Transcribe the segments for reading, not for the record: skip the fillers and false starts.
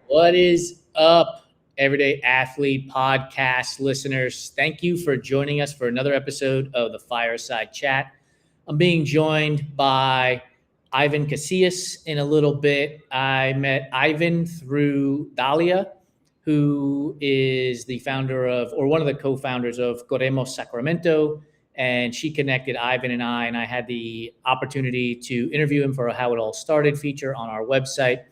What is up, Everyday Athlete podcast listeners? Thank you for joining us for another episode of the Fireside Chat. I'm being joined by Ivan Casillas in a little bit. I met Ivan through Dalia, who is the founder of, or one of the co-founders of Corremos Sacramento. And she connected Ivan and I had the opportunity to interview him for a How It All Started feature on our website.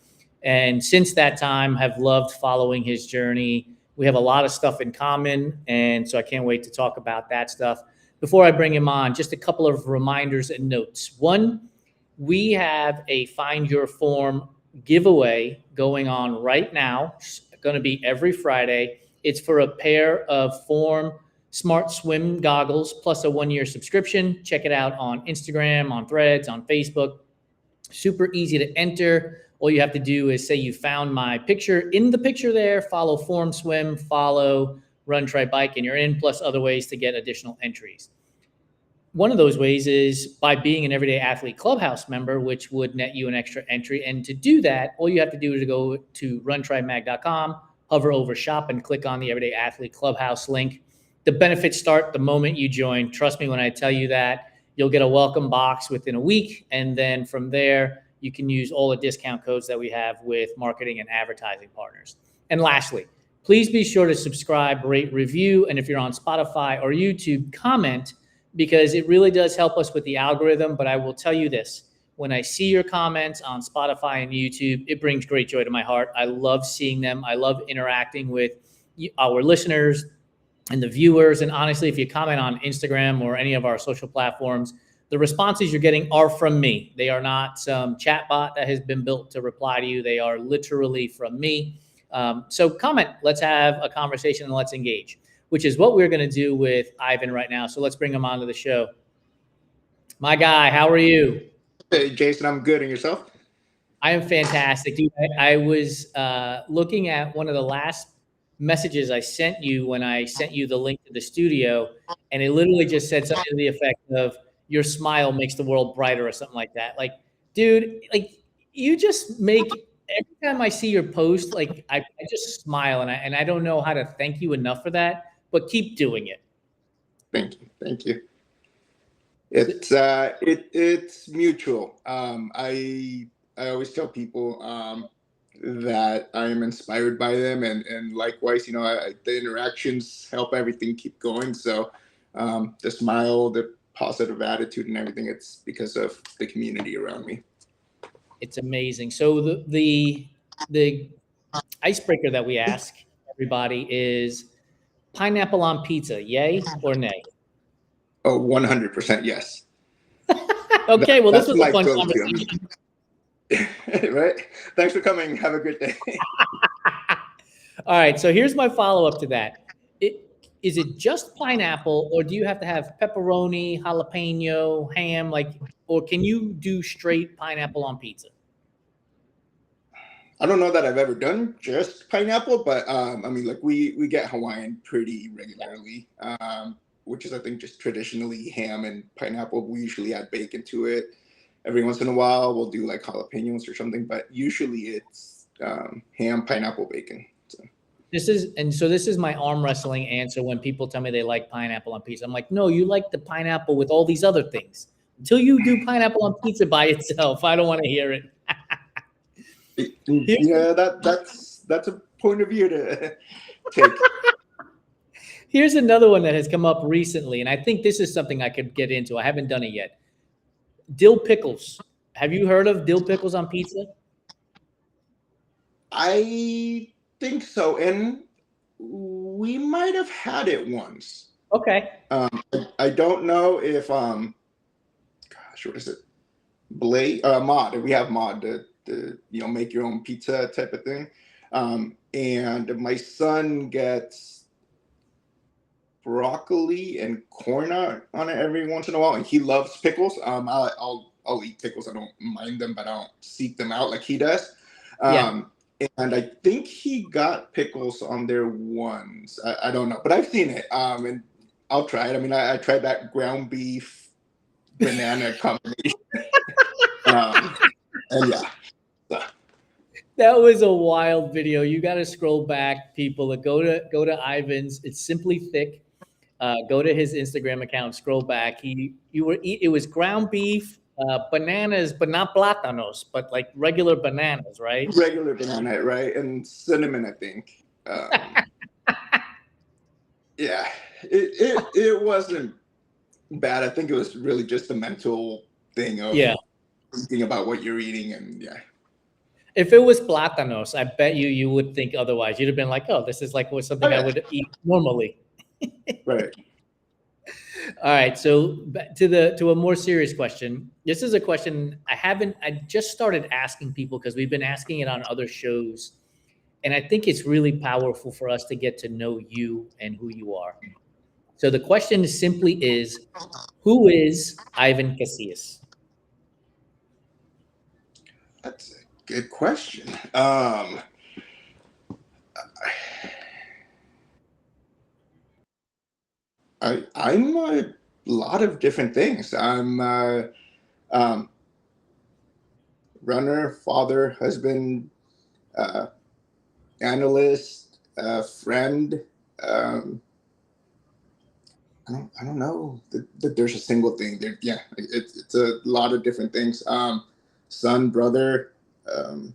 And since that time, have loved following his journey. We have a lot of stuff in common, and so I can't wait to talk about that stuff. Before I bring him on, just a couple of reminders and notes. One, we have a Find Your Form giveaway going on right now. It's going to be every Friday. It's for a pair of Form Smart Swim goggles plus a 1-year subscription. Check it out on Instagram, on Threads, on Facebook. Super easy to enter. All you have to do is say you found my picture. In the picture there, follow Form Swim, follow Run, Try, Bike, and you're in, plus other ways to get additional entries. One of those ways is by being an Everyday Athlete Clubhouse member, which would net you an extra entry. And to do that, all you have to do is go to runtrimag.com, hover over shop, and click on the Everyday Athlete Clubhouse link. The benefits start the moment you join. Trust me when I tell you that. You'll get a welcome box within a week. And then from there, you can use all the discount codes that we have with marketing and advertising partners. And lastly, please be sure to subscribe, rate, review. And if you're on Spotify or YouTube, comment, because it really does help us with the algorithm. But I will tell you this, when I see your comments on Spotify and YouTube, it brings great joy to my heart. I love seeing them. I love interacting with our listeners and the viewers. And honestly, if you comment on Instagram or any of our social platforms, the responses you're getting are from me. They are not some chatbot that has been built to reply to you. They are literally from me. So comment, let's have a conversation and let's engage, which is what we're going to do with Ivan right now. So let's bring him onto the show. My guy, how are you? Hey, Jason, I'm good. And yourself? I am fantastic. Dude, I was looking at one of the last messages I sent you when I sent you the link to the studio, and it literally just said something to the effect of, your smile makes the world brighter or something like that. Like, dude, like you just make, every time I see your post, like I just smile, and I don't know how to thank you enough for that, but keep doing it. Thank you. It's mutual. I always tell people that I am inspired by them, and likewise, the interactions help everything keep going. So the smile, the positive attitude, and everything, it's because of the community around me. It's amazing. So the icebreaker that we ask everybody is pineapple on pizza, yay or nay? Oh, 100% yes. Okay, well, this was a fun conversation. Right? Thanks for coming. Have a good day. All right, so here's my follow-up to that. Is it just pineapple, or do you have to have pepperoni, jalapeno, ham, or can you do straight pineapple on pizza? I don't know that I've ever done just pineapple, but we get Hawaiian pretty regularly, which is, I think, just traditionally ham and pineapple. We usually add bacon to it. Every once in a while, we'll do like jalapenos or something, but usually it's ham, pineapple, bacon. So. This is my arm wrestling answer when people tell me they like pineapple on pizza. I'm like, no, you like the pineapple with all these other things. Until you do pineapple on pizza by itself, I don't want to hear it. Yeah, that's a point of view to take. Here's another one that has come up recently, and I think this is something I could get into. I haven't done it yet. Dill pickles. Have you heard of dill pickles on pizza? I think so, and we might have had it once. Okay. I don't know if gosh, what is it? Mod. We have Mod, the make your own pizza type of thing. And my son gets broccoli and corn on it every once in a while, and he loves pickles. I'll eat pickles. I don't mind them, but I don't seek them out like he does. And I think he got pickles on there once. I don't know, but I've seen it. And I'll try it. I mean, I tried that ground beef banana combination. And yeah. That was a wild video. You got to scroll back, people. Go to Ivan's. It's simply thick. Go to his Instagram account. Scroll back. It was ground beef, bananas, but not plátanos, but like regular bananas, right? Regular banana, right? And cinnamon, I think. Yeah, it wasn't bad. I think it was really just the mental thing of Yeah. thinking about what you're eating, and yeah. If it was plátanos, I bet you would think otherwise. You'd have been like, "Oh, this is like Oh something I yeah, would eat normally." right. All right, so back to a more serious question. This is a question I just started asking people because we've been asking it on other shows, and I think it's really powerful for us to get to know you and who you are. So the question simply is, who is Ivan Casillas? That's a good question. I'm a lot of different things. I'm um, runner, father, husband, uh, analyst, friend. Um, I don't know that there's a single thing. Yeah, it's a lot of different things. Son, brother, um,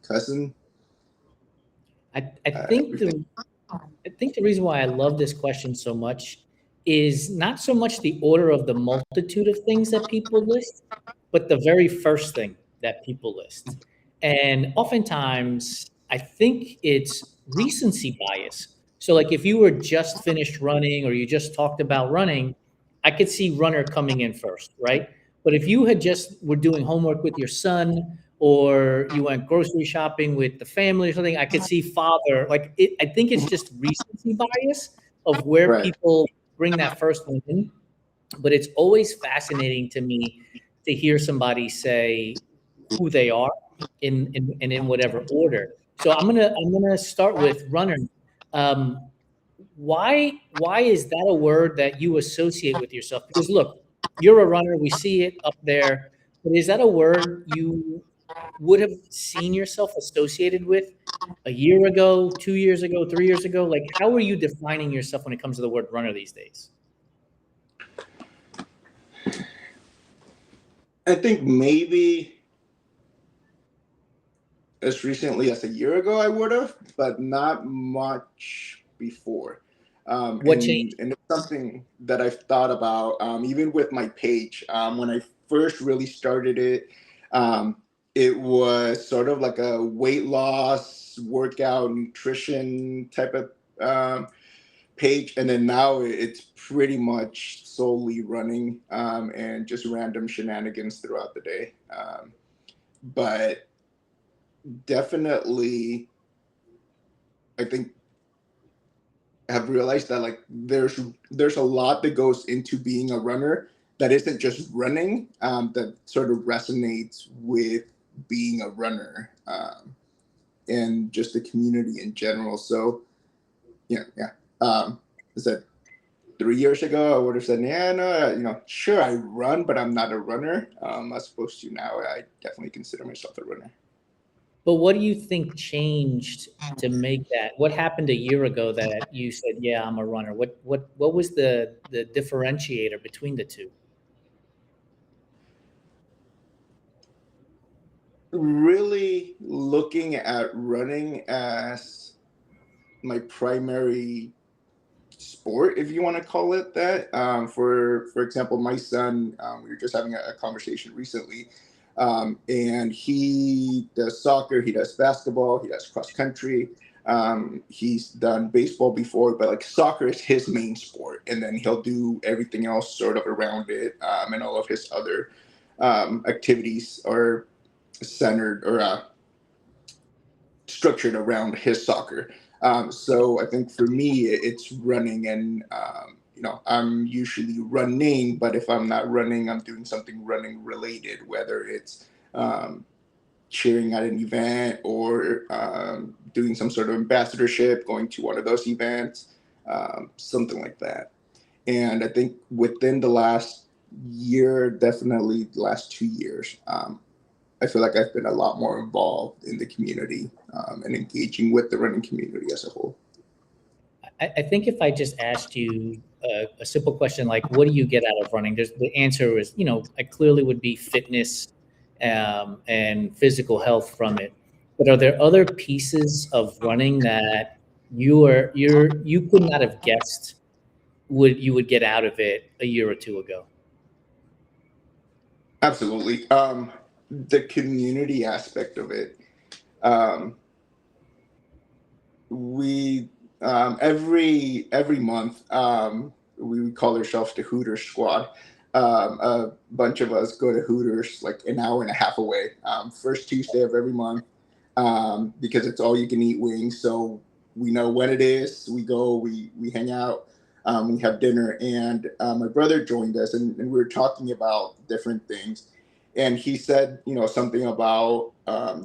cousin, I think everything. the reason why I love this question so much is not so much the order of the multitude of things that people list, but the very first thing that people list. And oftentimes, I think it's recency bias. So, like if you were just finished running or you just talked about running, I could see runner coming in first, right? But if you had just were doing homework with your son or you went grocery shopping with the family or something, I could see father. Like I think it's just recency bias of where Right. people bring that first one in. But it's always fascinating to me to hear somebody say who they are in whatever order. So I'm gonna start with runner. Um, why is that a word that you associate with yourself? Because look, you're a runner. We see it up there. But is that a word you would have seen yourself associated with a year ago, 2 years ago, 3 years ago? Like, how are you defining yourself when it comes to the word runner these days? I think maybe as recently as a year ago I would have, but not much before. What changed? And it's something that I've thought about, even with my page. When I first really started it, um, it was sort of like a weight loss, workout, nutrition type of page, and then now it's pretty much solely running, and just random shenanigans throughout the day. But definitely, I think have realized that like there's a lot that goes into being a runner that isn't just running, that sort of resonates with being a runner, and just the community in general. So yeah. Is that 3 years ago I would have said, yeah, no, sure, I run, but I'm not a runner. As opposed to now, I definitely consider myself a runner. But what do you think changed to make that? What happened a year ago that you said, "Yeah, I'm a runner"? What was the differentiator between the two? Really looking at running as my primary sport, if you want to call it that. For example, my son, we were just having a conversation recently, and he does soccer, he does basketball, he does cross country. He's done baseball before, but like soccer is his main sport, and then he'll do everything else sort of around it, and all of his other activities are centered or structured around his soccer. So I think for me, it's running, and I'm usually running, but if I'm not running, I'm doing something running related, whether it's um, cheering at an event or doing some sort of ambassadorship, going to one of those events, something like that. And I think within the last year, definitely the last 2 years, I feel like I've been a lot more involved in the community and engaging with the running community as a whole. I think if I just asked you a simple question like, what do you get out of running? The answer is, I clearly would be fitness and physical health from it. But are there other pieces of running that you could not have guessed you would get out of it a year or two ago? Absolutely. The community aspect of it. Um, we every month we call ourselves the Hooters Squad. A bunch of us go to Hooters like an hour and a half away, first Tuesday of every month, because it's all you can eat wings. So we know when it is. We go, we hang out, we have dinner, and my brother joined us, and we were talking about different things. And he said, something about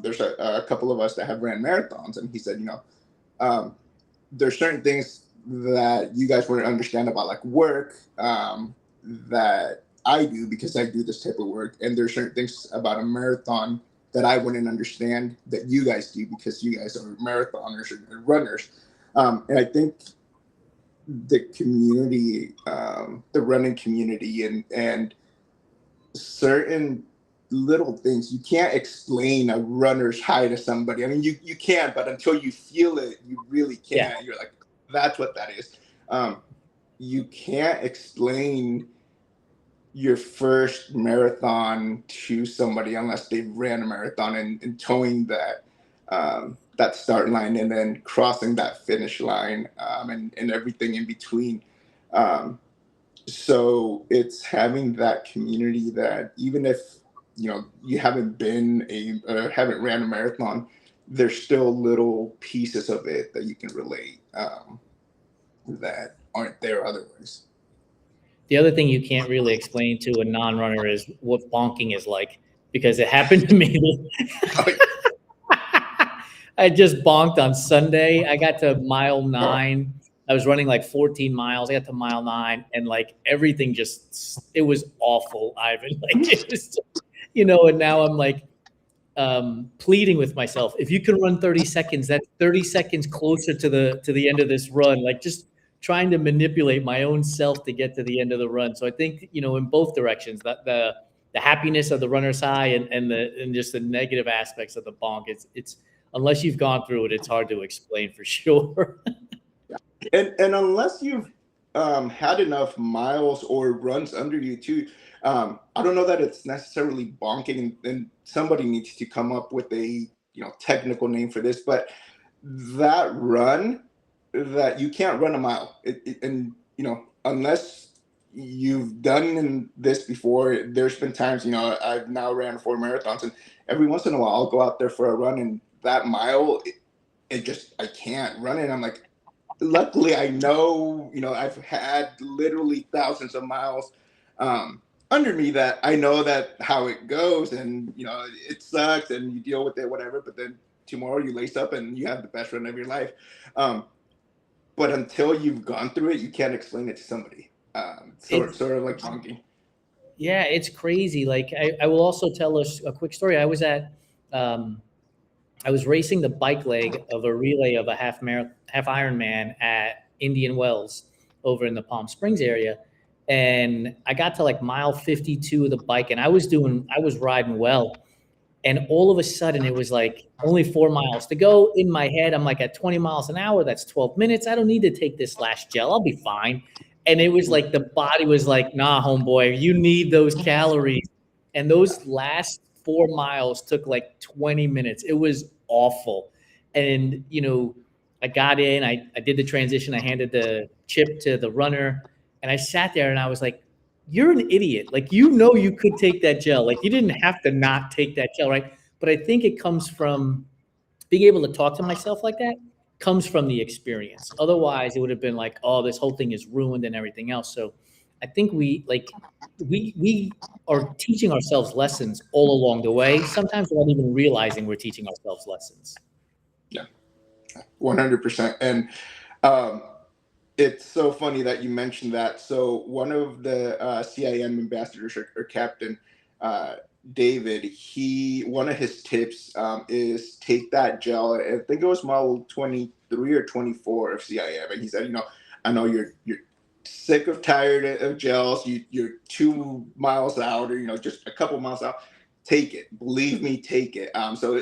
there's a couple of us that have ran marathons, and he said, there's certain things that you guys wouldn't understand about like work that I do because I do this type of work, and there's certain things about a marathon that I wouldn't understand that you guys do because you guys are marathoners and runners. And I think the community, the running community, and certain little things you can't explain a runner's high to somebody. I mean, you can, but until you feel it, you really can't. Yeah. You're like, that's what that is. You can't explain your first marathon to somebody unless they've ran a marathon, and towing that start line and then crossing that finish line, and everything in between. So it's having that community that even if you haven't haven't ran a marathon, there's still little pieces of it that you can relate, that aren't there otherwise. The other thing you can't really explain to a non-runner is what bonking is like, because it happened to me. I just bonked on Sunday. I got to mile 9. I was running like 14 miles. I got to mile 9, and like everything it was awful, Ivan. Like it was just, and now I'm like pleading with myself. If you can run 30 seconds, that's 30 seconds closer to the end of this run. Like just trying to manipulate my own self to get to the end of the run. So I think, in both directions, that the happiness of the runner's high and just the negative aspects of the bonk, it's unless you've gone through it, it's hard to explain for sure. And unless you've had enough miles or runs under you too, I don't know that it's necessarily bonking, and somebody needs to come up with a technical name for this, but that run that you can't run a mile, and unless you've done this before. There's been times, I've now ran 4 marathons, and every once in a while I'll go out there for a run, and that mile, I can't run it. I'm like, luckily I know, I've had literally thousands of miles under me, that I know that how it goes, and it sucks and you deal with it, whatever, but then tomorrow you lace up and you have the best run of your life. But until you've gone through it, you can't explain it to somebody. Sort of like bonking. Yeah, it's crazy. Like I will also tell us a quick story. I was racing the bike leg of a relay of a half Ironman at Indian Wells over in the Palm Springs area. And I got to like mile 52 of the bike, and I was riding well. And all of a sudden it was like only 4 miles to go. In my head, I'm like, at 20 miles an hour, that's 12 minutes. I don't need to take this last gel. I'll be fine. And it was like, the body was like, nah, homeboy, you need those calories. And those last 4 miles took like 20 minutes. It was awful. And, I got in, I did the transition. I handed the chip to the runner, and I sat there and I was like, you're an idiot. Like, you could take that gel. Like, you didn't have to not take that gel, right? But I think it comes from being able to talk to myself like that, comes from the experience. Otherwise, it would have been like, oh, this whole thing is ruined and everything else. So I think we are teaching ourselves lessons all along the way. Sometimes we're not even realizing we're teaching ourselves lessons. Yeah, 100%. And it's so funny that you mentioned that. So one of the CIM ambassadors or captain David, one of his tips is take that gel. I think it was mile 23 or 24 of CIM, and he said, I know you're sick of tired of gels. You're 2 miles out, or just a couple miles out. Take it. Believe me, take it. So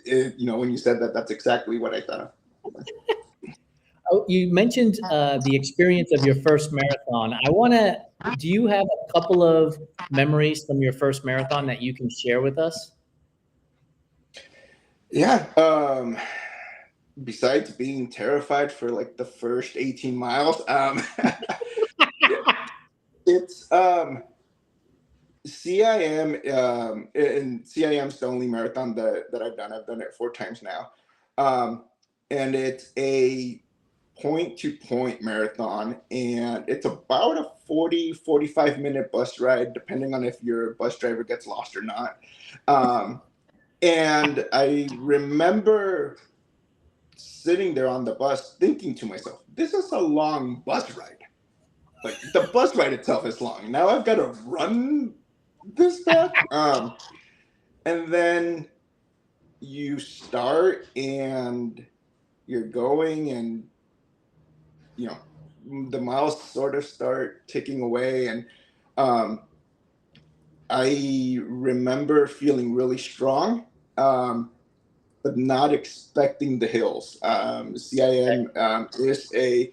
when you said that, that's exactly what I thought of. Oh, you mentioned the experience of your first marathon. Do you have a couple of memories from your first marathon that you can share with us? Yeah. Besides being terrified for like the first 18 miles, yeah, it's CIM, and CIM's the only marathon that I've done. I've done it 4 times now. And it's a point-to-point marathon, and it's about a 40-45 minute bus ride, depending on if your bus driver gets lost or not. And I remember sitting there on the bus thinking to myself, this is a long bus ride. Like, the bus ride itself is long. Now I've got to run this back. And then you start and you're going, and the miles sort of start ticking away. And I remember feeling really strong, but not expecting the hills. CIM is a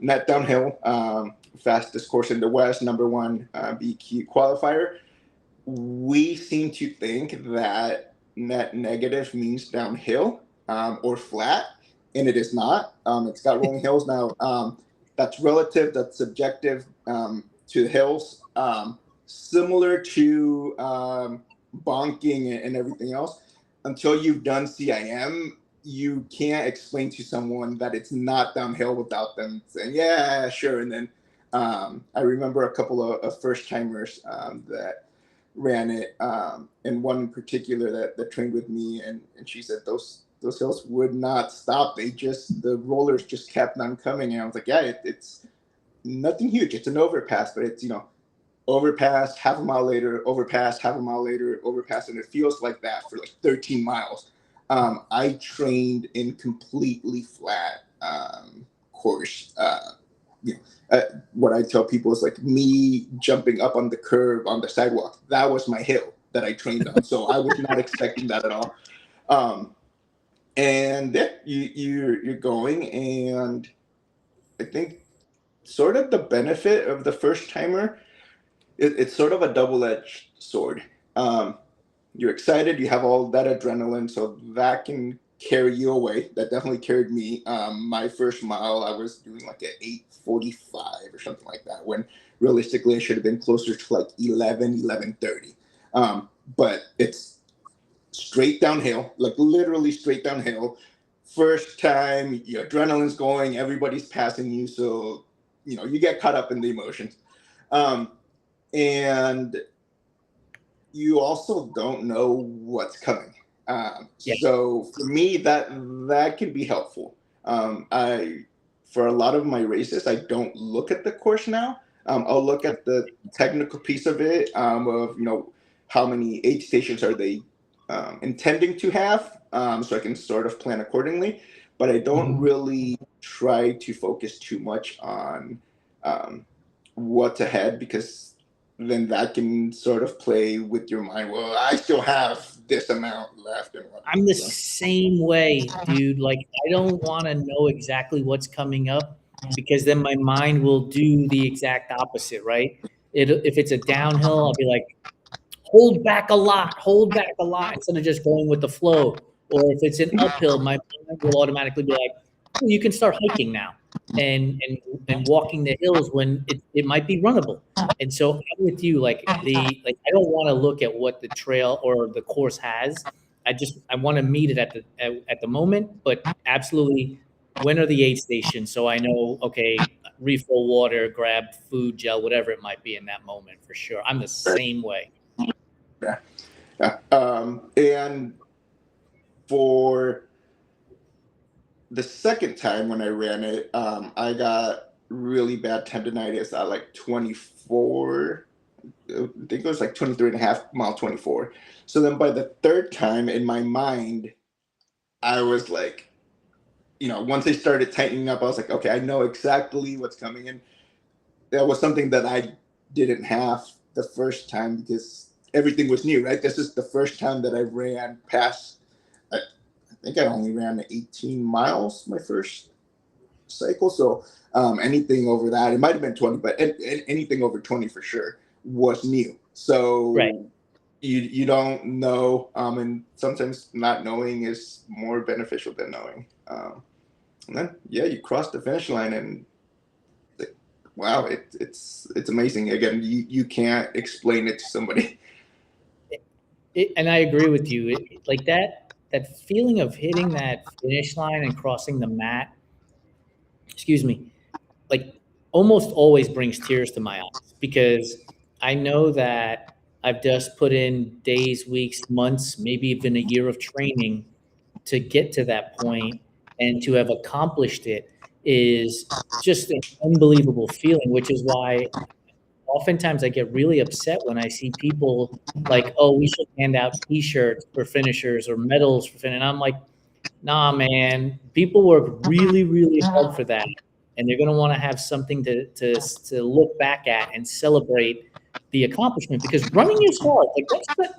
net downhill, fastest course in the West, #1 BQ qualifier. We seem to think that net negative means downhill, or flat, and it is not. It's got rolling hills now. That's relative, that's subjective, to the hills. Similar to bonking and everything else. Until you've done CIM, you can't explain to someone that it's not downhill without them saying, yeah, sure. And then I remember a couple of first timers that ran it, and one in particular that trained with me, and she said those hills would not stop. The rollers just kept on coming, and I was like, yeah, it's nothing huge. It's an overpass, but it's overpass, half a mile later, overpass, half a mile later, overpass, and it feels like that for like 13 miles. I trained in completely flat course. What I tell people is like me jumping up on the curb on the sidewalk. That was my hill that I trained on. So I was not expecting that at all. And yeah, you're going, and I think sort of the benefit of the first timer, it's sort of a double-edged sword. You're excited, you have all that adrenaline, so that can carry you away. That definitely carried me. My first mile, I was doing like an 8:45 or something like that, when realistically I should have been closer to like 11:30. But it's straight downhill, like literally straight downhill. First time, your adrenaline's going, everybody's passing you, so you get caught up in the emotions. And you also don't know what's coming. Yeah. So for me, that can be helpful. I For a lot of my races, I don't look at the course now. I'll look at the technical piece of it, of how many aid stations are they intending to have, so I can sort of plan accordingly. But I don't Mhm. really try to focus too much on what's ahead, because then that can sort of play with your mind. Well, I still have this amount left and I'm whatnot. the So same way, dude. Like, I don't want to know exactly what's coming up, because then my mind will do the exact opposite, right? If it's a downhill, I'll be like, hold back a lot, instead of just going with the flow. Or if it's an uphill, my mind will automatically be like, oh, you can start hiking now, and walking the hills when it might be runnable. And so I'm with you. I don't want to look at what the trail or the course has. I want to meet it at the moment. But absolutely, when are the aid stations? So I know, okay, refill water, grab food, gel, whatever it might be in that moment, for sure. I'm the same way. yeah, yeah. And for the second time when I ran it, I got really bad tendonitis at like 24. think it was like 23 and a half, mile 24. So then by the third time in my mind, I was like, once they started tightening up, I was like, okay, I know exactly what's coming in. That was something that I didn't have the first time because everything was new, right? This is the first time that I ran past, I think I only ran 18 miles my first cycle. So anything over that, it might have been 20, but anything over 20 for sure was new. So Right. you don't know, and sometimes not knowing is more beneficial than knowing. And then you cross the finish line, and wow, it's amazing. Again, you can't explain it to somebody. And I agree with you. Like that feeling of hitting that finish line and crossing the mat, excuse me, like almost always brings tears to my eyes because I know that I've just put in days, weeks, months, maybe even a year of training to get to that point, and to have accomplished it is just an unbelievable feeling, which is why oftentimes I get really upset when I see people like, oh, we should hand out t-shirts for finishers or medals for and I'm like, nah, man, people work really, really hard for that. And they're going to want to have something to look back at and celebrate the accomplishment because running is hard. Like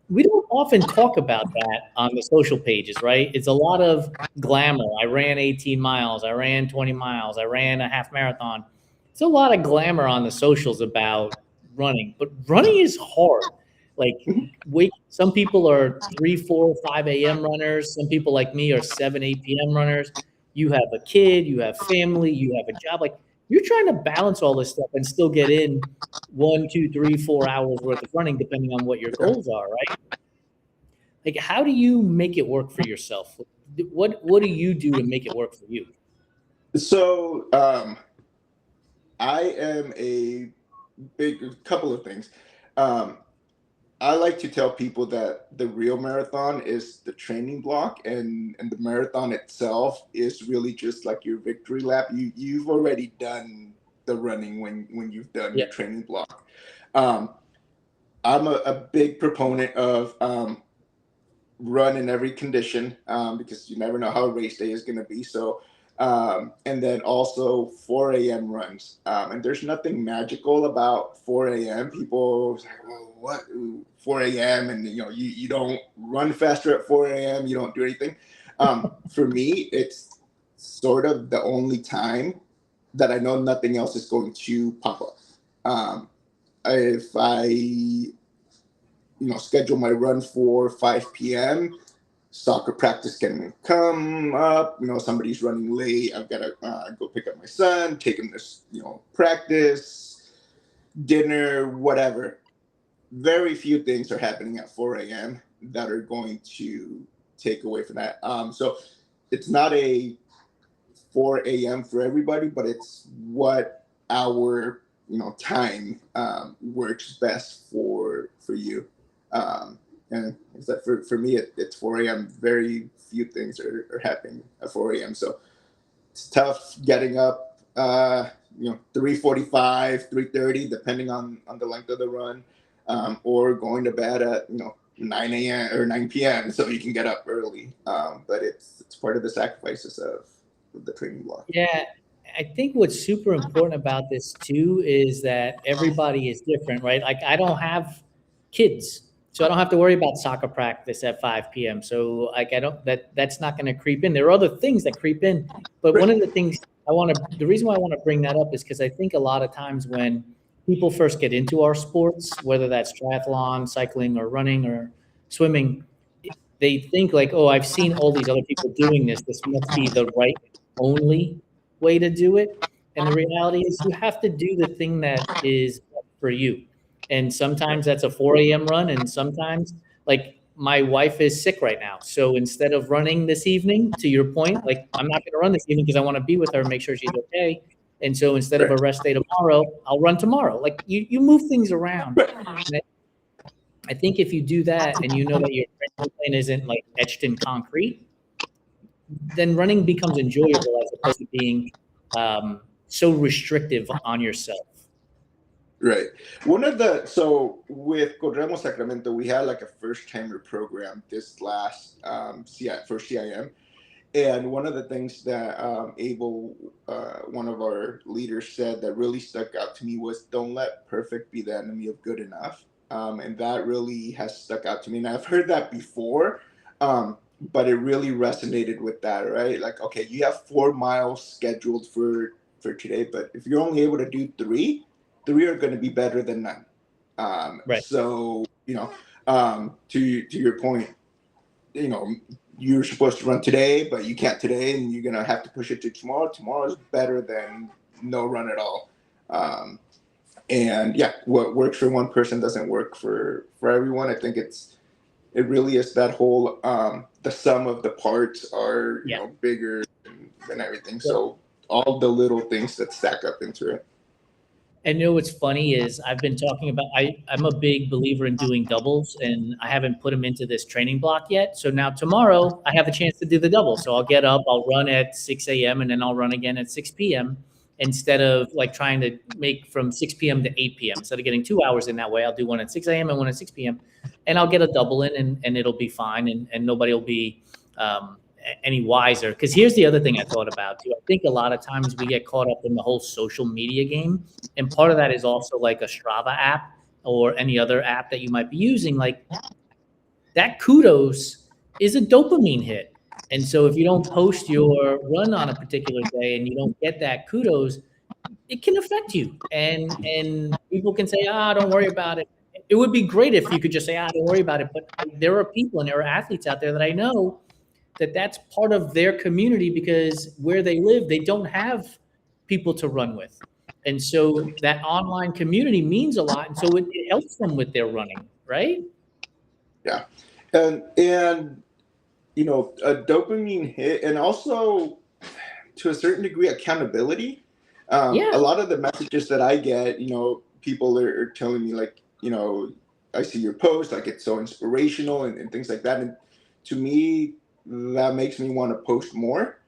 we don't often talk about that on the social pages, right? It's a lot of glamour. I ran 18 miles. I ran 20 miles. I ran a half marathon. It's a lot of glamour on the socials about running, but running is hard. Like some people are 3, 4, 5 a.m. runners. Some people like me are 7, 8 p.m. runners. You have a kid, you have family, you have a job. Like you're trying to balance all this stuff and still get in 1, 2, 3, 4 hours worth of running, depending on what your goals are, right? Like, how do you make it work for yourself? What do you do to make it work for you? So I am a couple of things. Um, I like to tell people that the real marathon is the training block, and the marathon itself is really just like your victory lap. You've already done the running when you've done Yeah. your training block. Um, I'm a big proponent of run in every condition because you never know how a race day is going to be. So, and then also 4 a.m. runs. And there's nothing magical about 4 a.m. People say, well, what, 4 a.m.? And, you don't run faster at 4 a.m. You don't do anything. For me, it's sort of the only time that I know nothing else is going to pop up. If I schedule my run for 5 p.m. Soccer practice can come up. Somebody's running late. I've got to go pick up my son, take him to practice, dinner, whatever. Very few things are happening at 4 a.m. that are going to take away from that. So it's not a 4 a.m. for everybody, but it's what our time works best for you. And is that for me, it's 4 a.m. Very few things are happening at 4 a.m. So it's tough getting up, 3:45, 3:30, depending on the length of the run, or going to bed at 9 a.m. or 9 p.m. so you can get up early. But it's part of the sacrifices of the training block. Yeah, I think what's super important about this too is that everybody is different, right? Like I don't have kids, so I don't have to worry about soccer practice at 5 p.m. So like I don't that's not going to creep in. There are other things that creep in, but one of the things the reason why I want to bring that up is because I think a lot of times when people first get into our sports, whether that's triathlon, cycling, or running or swimming, they think like, oh, I've seen all these other people doing this. This must be the right only way to do it. And the reality is you have to do the thing that is for you. And sometimes that's a 4 a.m. run. And sometimes like my wife is sick right now. So instead of running this evening, to your point, like I'm not going to run this evening because I want to be with her and make sure she's okay. And so instead of a rest day tomorrow, I'll run tomorrow. Like you move things around. And I think if you do that and you know that your training plan isn't like etched in concrete, then running becomes enjoyable as opposed to being so restrictive on yourself. Right. So with Corremos Sacramento, we had like a first timer program this last for CIM. And one of the things that Abel, one of our leaders, said that really stuck out to me was, don't let perfect be the enemy of good enough. And that really has stuck out to me. And I've heard that before, but it really resonated with that, right? Like, okay, you have 4 miles scheduled for today, but if you're only able to do 3 are going to be better than none. Right. So, to your point, you're supposed to run today, but you can't today, and you're going to have to push it to tomorrow. Tomorrow is better than no run at all. And yeah, what works for one person doesn't work for everyone. I think it really is that whole, the sum of the parts are, bigger than everything. So all the little things that stack up into it. And what's funny is I've been talking about, I'm a big believer in doing doubles, and I haven't put them into this training block yet. So now tomorrow I have a chance to do the double. So I'll get up, I'll run at 6 a.m. and then I'll run again at 6 p.m. instead of like trying to make from 6 p.m. to 8 p.m. Instead of getting 2 hours in that way, I'll do one at 6 a.m. and one at 6 p.m. and I'll get a double in, and it'll be fine. And nobody will be any wiser. Because here's the other thing I thought about too. I think a lot of times we get caught up in the whole social media game, and part of that is also like a Strava app or any other app that you might be using. Like that kudos is a dopamine hit, and so if you don't post your run on a particular day and you don't get that kudos, it can affect you. And people can say, don't worry about it. It would be great if you could just say, don't worry about it. But there are people and there are athletes out there that I know that's part of their community, because where they live, they don't have people to run with. And so that online community means a lot. And so it helps them with their running, right? Yeah. And a dopamine hit, and also to a certain degree, accountability. A lot of the messages that I get, people are telling me like, I see your post, like it's so inspirational and things like that. And to me, that makes me want to post more,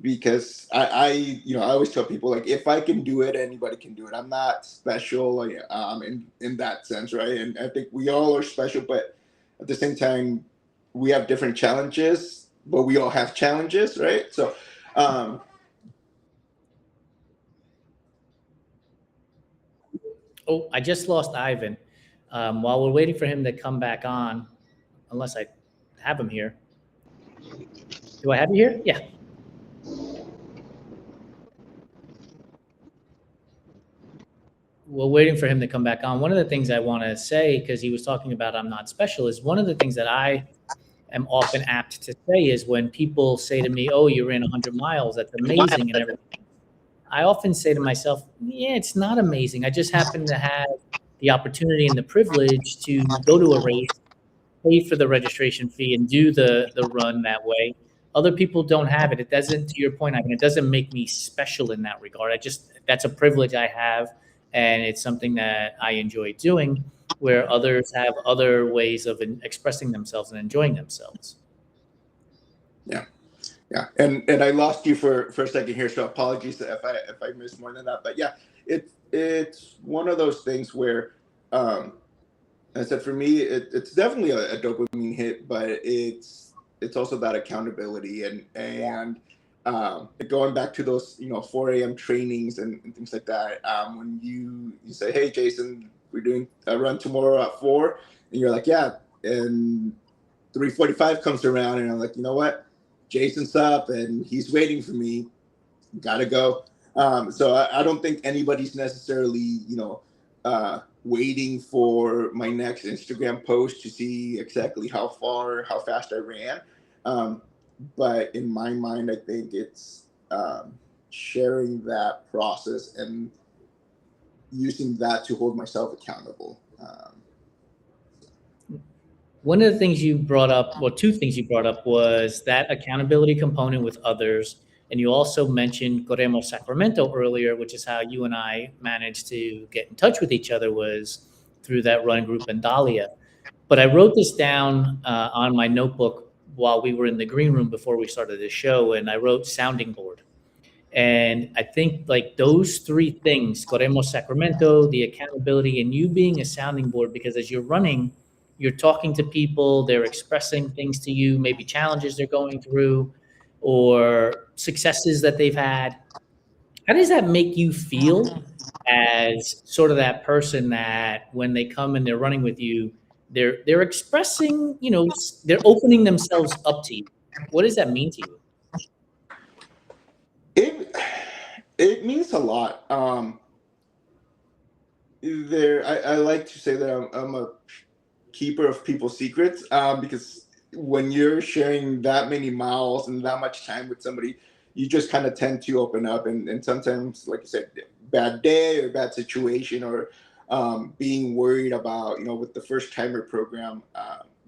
because I always tell people, like, if I can do it, anybody can do it. I'm not special, in that sense, right? And I think we all are special, but at the same time, we have different challenges, but we all have challenges, right? So, I just lost Ivan. While we're waiting for him to come back on, unless I have him here. Do I have you here? Yeah. We're waiting for him to come back on. One of the things I want to say, because he was talking about I'm not special, is one of the things that I am often apt to say is when people say to me, you ran 100 miles, that's amazing and everything. I often say to myself, it's not amazing. I just happen to have the opportunity and the privilege to go to a race, pay for the registration fee, and do the run that way. Other people don't have it. It doesn't, to your point, I mean, it doesn't make me special in that regard. That's a privilege I have, and it's something that I enjoy doing, where others have other ways of expressing themselves and enjoying themselves. Yeah, and I lost you for a second here, so apologies if I missed more than that. But yeah, it's one of those things where, I said, for me, it's definitely a dopamine hit, but it's also that accountability and going back to those 4 a.m. trainings and things like that. When you say, hey Jason, we're doing a run tomorrow at 4, and you're like, yeah, and 3:45 comes around, and I'm like, you know what? Jason's up and he's waiting for me. Gotta go. So I don't think anybody's necessarily, waiting for my next Instagram post to see exactly how fast I ran. But in my mind, I think it's sharing that process and using that to hold myself accountable. One of the things you brought up, well, two things you brought up, was that accountability component with others. And you also mentioned Corremos Sacramento earlier, which is how you and I managed to get in touch with each other, was through that run group in Dahlia. But I wrote this down on my notebook while we were in the green room before we started the show, and I wrote sounding board. And I think like those three things, Corremos Sacramento, the accountability, and you being a sounding board, because as you're running, you're talking to people, they're expressing things to you, maybe challenges they're going through or successes that they've had. How does that make you feel as sort of that person that when they come and they're running with you, they're expressing, they're opening themselves up to you? What does that mean to you? It it means a lot. I like to say that I'm a keeper of people's secrets, because when you're sharing that many miles and that much time with somebody, you just kind of tend to open up, and sometimes, like you said, bad day or bad situation, or being worried about, with the first timer program,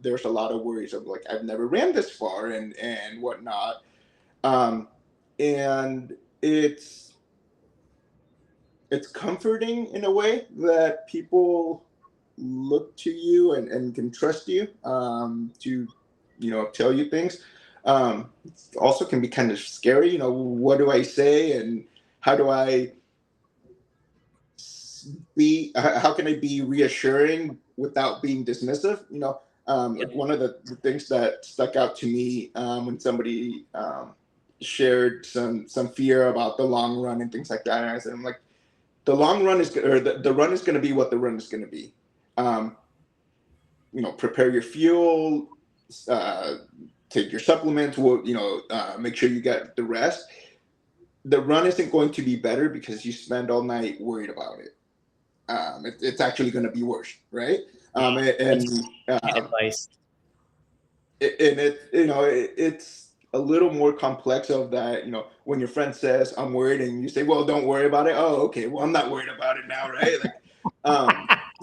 there's a lot of worries of like, I've never ran this far and whatnot. um, and it's comforting in a way that people look to you and can trust you, to tell you things. It also can be kind of scary. What do I say, and how do I how can I be reassuring without being dismissive? Like one of the things that stuck out to me, when somebody shared some fear about the long run and things like that, and I said, I'm like, the long run is, or the run is going to be what the run is going to be. Um, Prepare your fuel, uh, take your supplements, make sure you get the rest. The run isn't going to be better because you spend all night worried about it. It's actually going to be worse, right? And Advice. it's a little more complex of that. When your friend says, I'm worried, and you say, well, don't worry about it. Oh, okay, well, I'm not worried about it now, right? Like,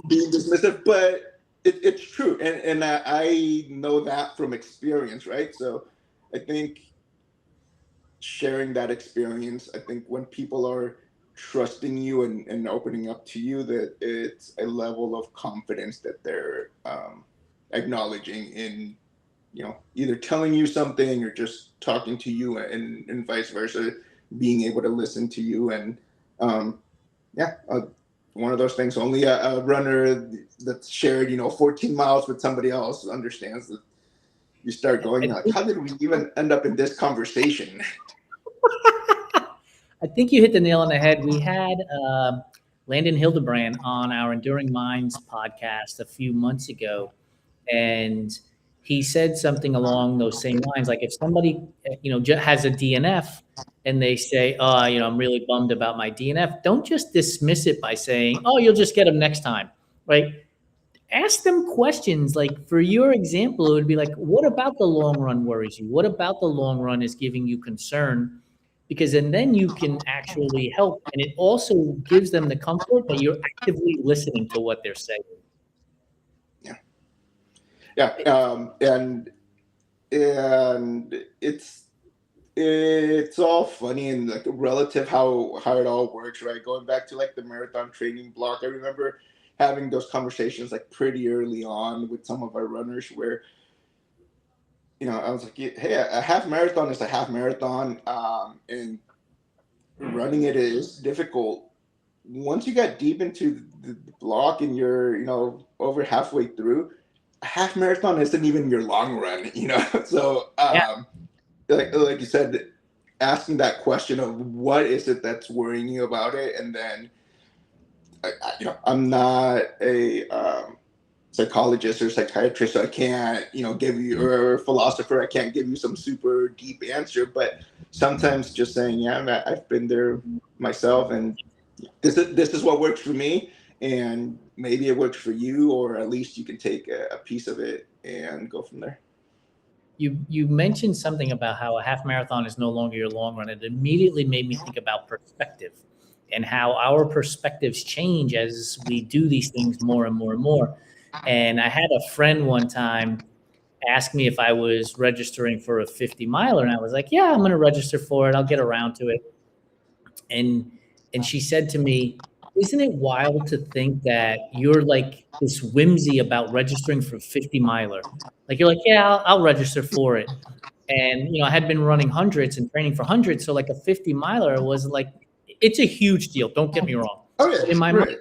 being dismissive, but it's true, and I know that from experience, right? So I think sharing that experience, I think when people are trusting you and opening up to you, that it's a level of confidence that they're acknowledging in, either telling you something or just talking to you, and vice versa, being able to listen to you. And yeah, one of those things only a runner that's shared 14 miles with somebody else understands. That you start going like, how did we even end up in this conversation? I think you hit the nail on the head. We had Landon Hildebrand on our Enduring Minds podcast a few months ago, and he said something along those same lines. Like if somebody, has a DNF and they say, "Oh, I'm really bummed about my DNF," don't just dismiss it by saying, "Oh, you'll just get them next time," right? Ask them questions. Like for your example, it would be like, what about the long run worries you? What about the long run is giving you concern? Because and then you can actually help. And it also gives them the comfort that you're actively listening to what they're saying. Yeah. Yeah. And it's all funny and like relative how it all works, right? Going back to like the marathon training block, I remember having those conversations like pretty early on with some of our runners where I was like, hey, a half marathon is a half marathon, and running it is difficult. Once you get deep into the block and you're over halfway through, a half marathon isn't even your long run. So Yeah. like you said, asking that question of what is it that's worrying you about it, and then I'm not a psychologist or psychiatrist, so I can't give you, or a philosopher, I can't give you some super deep answer, but sometimes just saying, yeah, I've been there myself, and this is what works for me, and maybe it works for you, or at least you can take a piece of it and go from there. You mentioned something about how a half marathon is no longer your long run. It immediately made me think about perspective and how our perspectives change as we do these things more and more and more. And I had a friend one time ask me if I was registering for a 50 miler, and I was like, "Yeah, I'm going to register for it. I'll get around to it." And she said to me, "Isn't it wild to think that you're like this whimsy about registering for 50 miler? Like you're like, yeah, I'll register for it." And, I had been running hundreds and training for hundreds. So like a 50 miler was like, it's a huge deal. Don't get me wrong. Oh yeah, But in my mind,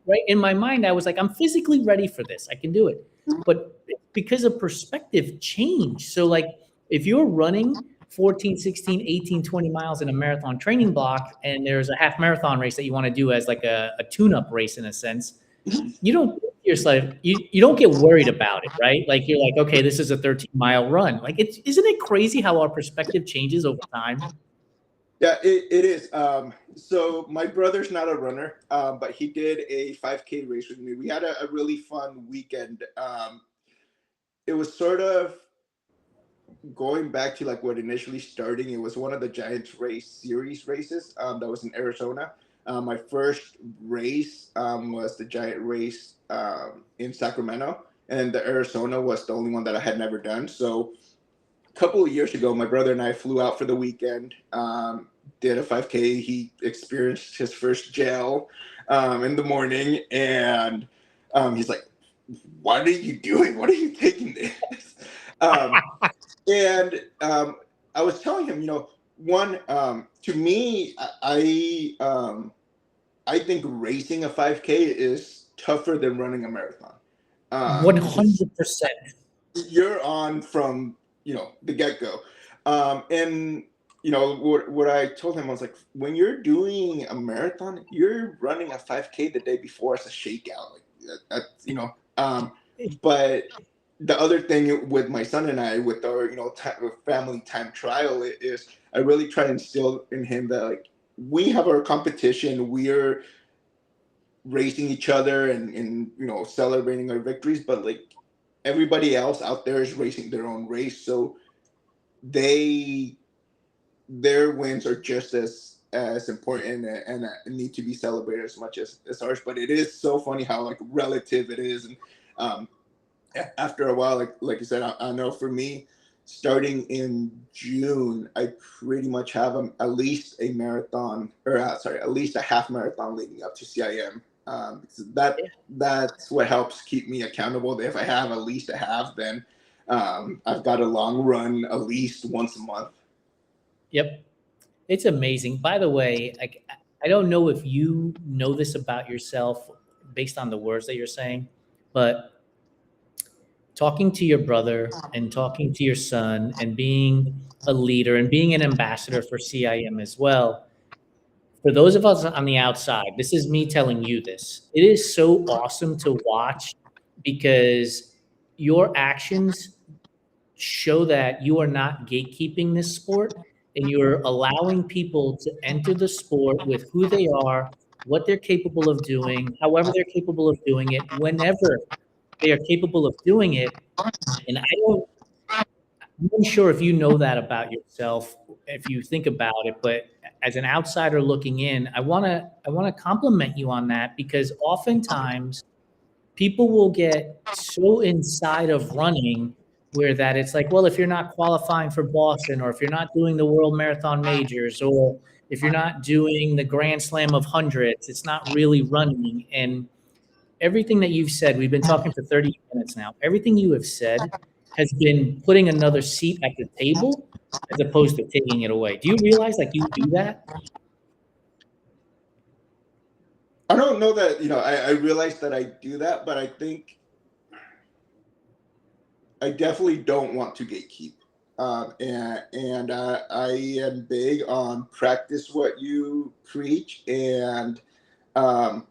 right? In my mind, I was like, I'm physically ready for this. I can do it. But because of perspective change. So like if you're running 14, 16, 18, 20 miles in a marathon training block, and there's a half marathon race that you want to do as like a tune-up race in a sense, you don't you don't get worried about it, right? Like you're like, okay, this is a 13-mile run. Like isn't it crazy how our perspective changes over time? Yeah, it is. So my brother's not a runner, but he did a 5K race with me. We had a really fun weekend. It was sort of going back to like what initially starting. It was one of the Giants race series races that was in Arizona. My first race was the Giant race in Sacramento, and the Arizona was the only one that I had never done. So a couple of years ago, my brother and I flew out for the weekend, did a 5K. He experienced his first gel in the morning, and he's like, "What are you doing? What are you taking this?" Um, and I was telling him, one, to me, I think racing a 5K is tougher than running a marathon. Because 100%. you're on from the get go, and what I told him, I was like, when you're doing a marathon, you're running a 5K the day before as a shakeout, like but the other thing with my son and I, with our family time trial, is I really try to instill in him that like we have our competition, we're racing each other and celebrating our victories, but like everybody else out there is racing their own race, so their wins are just as important and need to be celebrated as much as ours. But it is so funny how like relative it is, and um, after a while, like you said, I know for me, starting in June, I pretty much have at least a marathon, or sorry, at least a half marathon leading up to CIM. So that's what helps keep me accountable. If I have at least a half, then I've got a long run at least once a month. Yep. It's amazing. By the way, I don't know if you know this about yourself based on the words that you're saying, but talking to your brother and talking to your son and being a leader and being an ambassador for CIM as well, for those of us on the outside, this is me telling you this. It is so awesome to watch because your actions show that you are not gatekeeping this sport and you're allowing people to enter the sport with who they are, what they're capable of doing, however they're capable of doing it, whenever they are capable of doing it. And I'm not sure if you know that about yourself, if you think about it, but as an outsider looking in, I want to compliment you on that because oftentimes people will get so inside of running where that it's like, well, if you're not qualifying for Boston, or if you're not doing the World Marathon Majors, or if you're not doing the Grand Slam of hundreds, it's not really running. And everything that you've said, we've been talking for 30 minutes now. Everything you have said has been putting another seat at the table as opposed to taking it away. Do you realize like you do that? I don't know that I realize that I do that, but I think I definitely don't want to gatekeep. And I am big on practice what you preach, and um,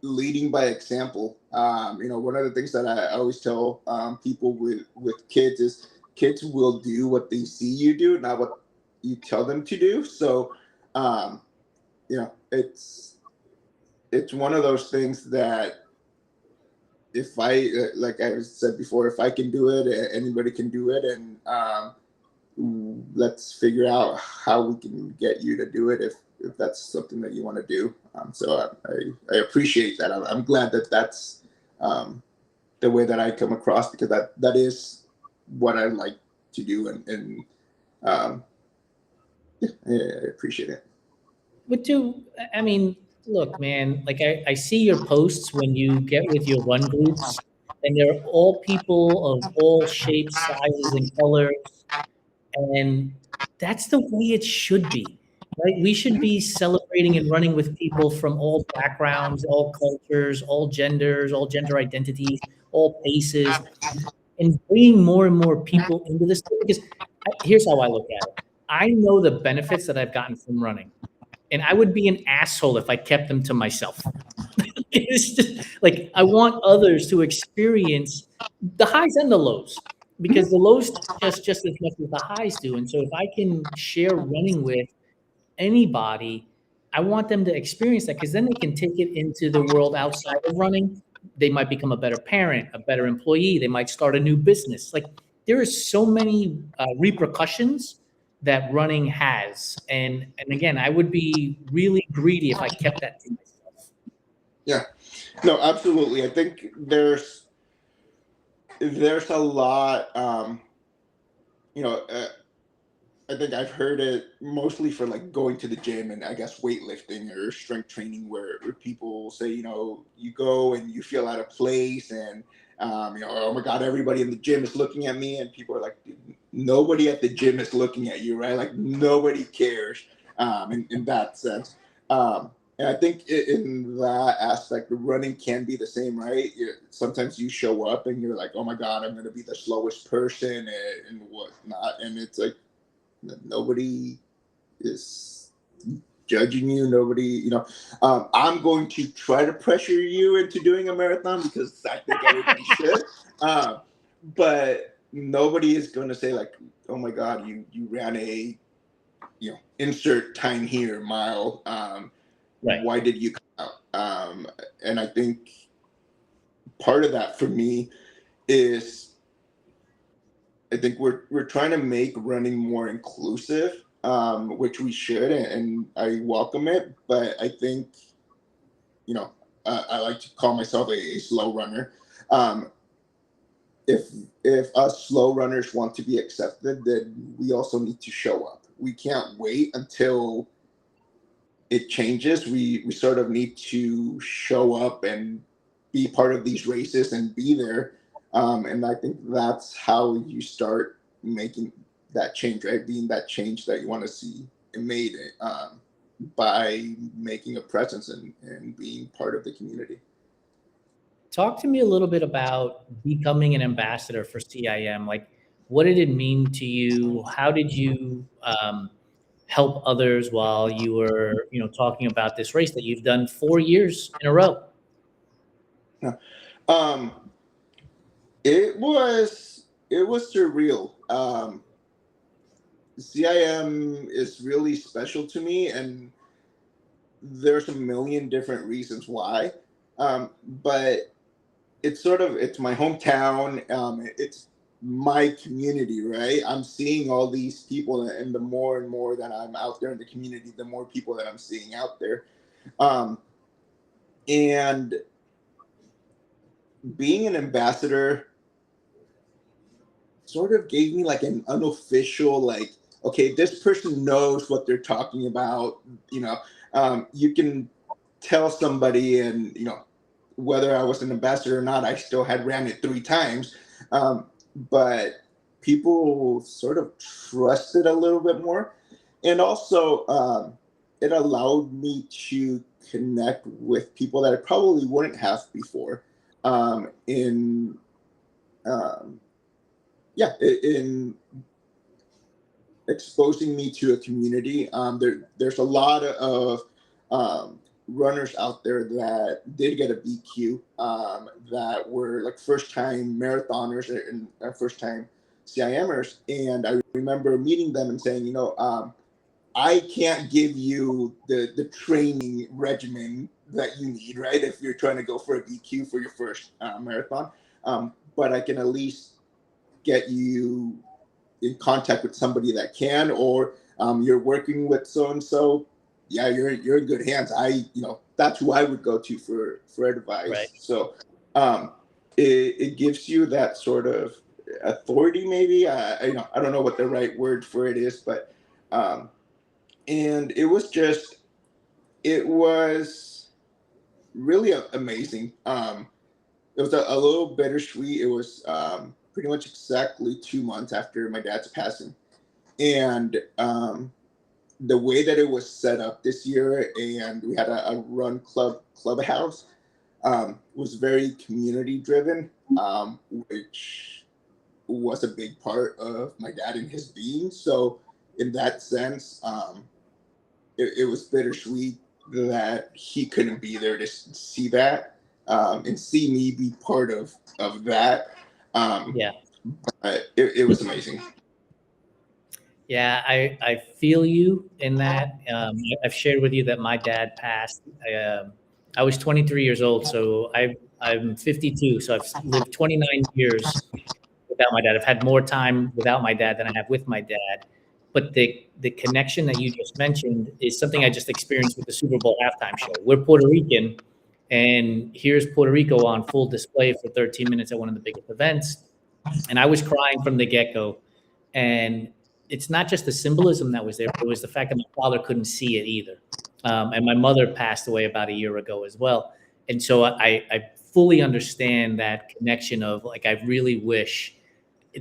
leading by example. One of the things that I always tell people with kids is kids will do what they see you do, not what you tell them to do. So, um, it's one of those things that if I like I said before, if I can do it, anybody can do it, and let's figure out how we can get you to do it if that's something that you want to do. So I appreciate that. I'm glad that that's the way that I come across, because that is what I like to do, and um, yeah, I appreciate it. But I mean, look, man, like I see your posts when you get with your run groups and they're all people of all shapes, sizes, and colors. And that's the way it should be, right? We should be celebrating and running with people from all backgrounds, all cultures, all genders, all gender identities, all paces, and bringing more and more people into this thing. Because here's how I look at it. I know the benefits that I've gotten from running, and I would be an asshole if I kept them to myself. It's just like I want others to experience the highs and the lows, because the lows teach us just as much as the highs do. And so if I can share running with anybody, I want them to experience that, because then they can take it into the world outside of running. They might become a better parent, a better employee. They might start a new business. Like there is so many repercussions that running has. And again, I would be really greedy if I kept that to myself. Yeah, no, absolutely. I think there's a lot. You know, I think I've heard it mostly for like going to the gym and I guess weightlifting or strength training, where people say, you know, you go and you feel out of place, and you know, oh my God, everybody in the gym is looking at me, and people are like, nobody at the gym is looking at you, right? Like nobody cares in that sense. And I think in that aspect, the running can be the same, right? Sometimes you show up and you're like, oh my God, I'm going to be the slowest person and whatnot. And it's like, nobody is judging you. Nobody, you know, I'm going to try to pressure you into doing a marathon because I think everybody should. But nobody is going to say like, oh my God, you ran a, you know, insert time here mile. Right. Why did you come out? And I think part of that for me is I think we're trying to make running more inclusive, which we should, and I welcome it. But I think, you know, I like to call myself a slow runner. Um, if if us slow runners want to be accepted, then we also need to show up. We can't wait until it changes. We sort of need to show up and be part of these races and be there. And I think that's how you start making that change, right? Being that change that you want to see made by making a presence and being part of the community. Talk to me a little bit about becoming an ambassador for CIM. Like, what did it mean to you? How did you help others while you were, talking about this race that you've done 4 years in a row? Yeah. Um, it was surreal. CIM is really special to me, and there's a million different reasons why. But it's my hometown. It's my community, right? I'm seeing all these people, and the more and more that I'm out there in the community, the more people that I'm seeing out there. Um, and being an ambassador sort of gave me like an unofficial, like, okay, this person knows what they're talking about. You know, you can tell somebody, and you know, whether I was an ambassador or not, I still had ran it 3 times. But people sort of trusted a little bit more, and also it allowed me to connect with people that I probably wouldn't have before. In um, yeah, in exposing me to a community. There's a lot of runners out there that did get a BQ, that were like first time marathoners and first time CIMers. And I remember meeting them and saying, you know, I can't give you the training regimen that you need, right? If you're trying to go for a BQ for your first marathon. But I can at least get you in contact with somebody that can, or you're working with so and so. Yeah, you're in good hands. That's who I would go to for Right. advice. So it gives you that sort of authority, maybe. I don't know what the right word for it is, but and it was really amazing. it was a little bittersweet. It was pretty much exactly 2 months after my dad's passing, and the way that it was set up this year, and we had a run clubhouse, was very community driven, which was a big part of my dad and his being. So in that sense, it was bittersweet that he couldn't be there to see that, and see me be part of that. Yeah. It was amazing. Yeah, I feel you in that. I've shared with you that my dad passed. I was 23 years old, so I'm 52, so I've lived 29 years without my dad. I've had more time without my dad than I have with my dad. But the connection that you just mentioned is something I just experienced with the Super Bowl halftime show. We're Puerto Rican, and here's Puerto Rico on full display for 13 minutes at one of the biggest events. And I was crying from the get-go. And it's not just the symbolism that was there, but it was the fact that my father couldn't see it either. And my mother passed away about a year ago as well. And so I fully understand that connection of like, I really wish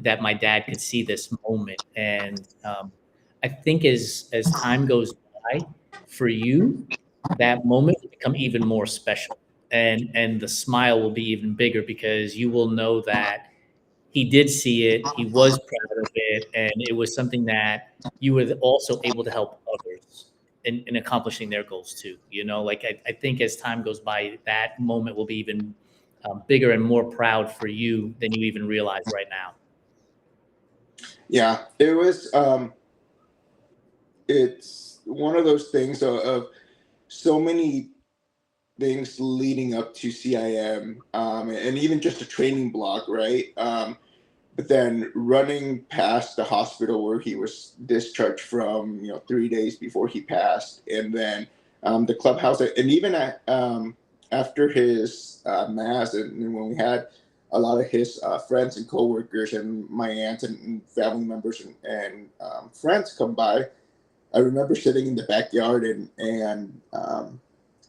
that my dad could see this moment. And I think as time goes by for you, that moment will become even more special. And the smile will be even bigger because you will know that he did see it, he was proud of it, and it was something that you were also able to help others in accomplishing their goals too. You know, like I think as time goes by, that moment will be even bigger and more proud for you than you even realize right now. Yeah, it was. It's one of those things of so many things leading up to CIM, and even just a training block, right? But then running past the hospital where he was discharged from, 3 days before he passed, and then the clubhouse, and even after his mass, and when we had a lot of his friends and coworkers and my aunts and family members and friends come by, I remember sitting in the backyard and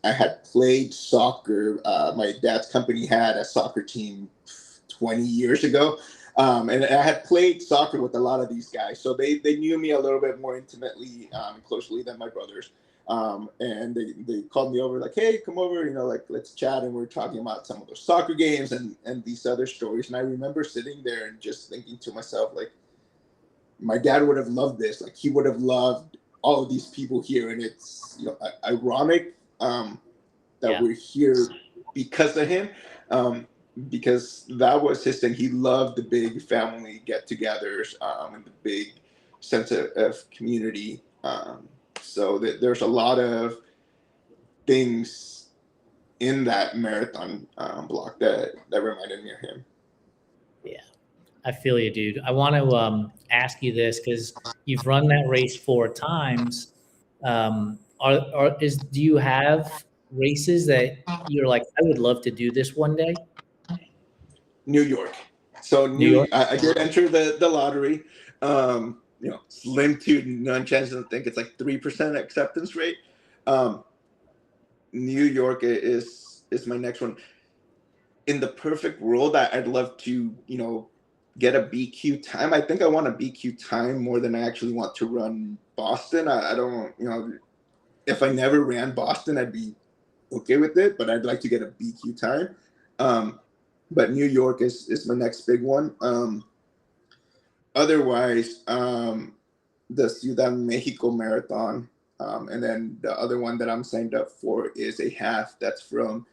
I had played soccer. My dad's company had a soccer team 20 years ago. And I had played soccer with a lot of these guys. So they knew me a little bit more intimately and closely than my brothers. And they called me over like, hey, come over, like let's chat. And we're talking about some of those soccer games and these other stories. And I remember sitting there and just thinking to myself, like, my dad would have loved this. Like he would have loved all of these people here. And it's ironic that we're here because of him, because that was his thing. He loved the big family get-togethers, and the big sense of community. So there's a lot of things in that marathon block that reminded me of him. Yeah, I feel you, dude. I want to ask you this because you've run that race 4 times. Do you have races that you're like, I would love to do this one day? New York. So New York? I did enter the lottery. Slim to none chance. I think it's like 3% acceptance rate. New York is my next one. In the perfect world, I'd love to get a BQ time. I think I want a BQ time more than I actually want to run Boston. I don't if I never ran Boston, I'd be okay with it, but I'd like to get a BQ time. But New York is my next big one. Otherwise, the Ciudad Mexico Marathon, and then the other one that I'm signed up for is a half that's from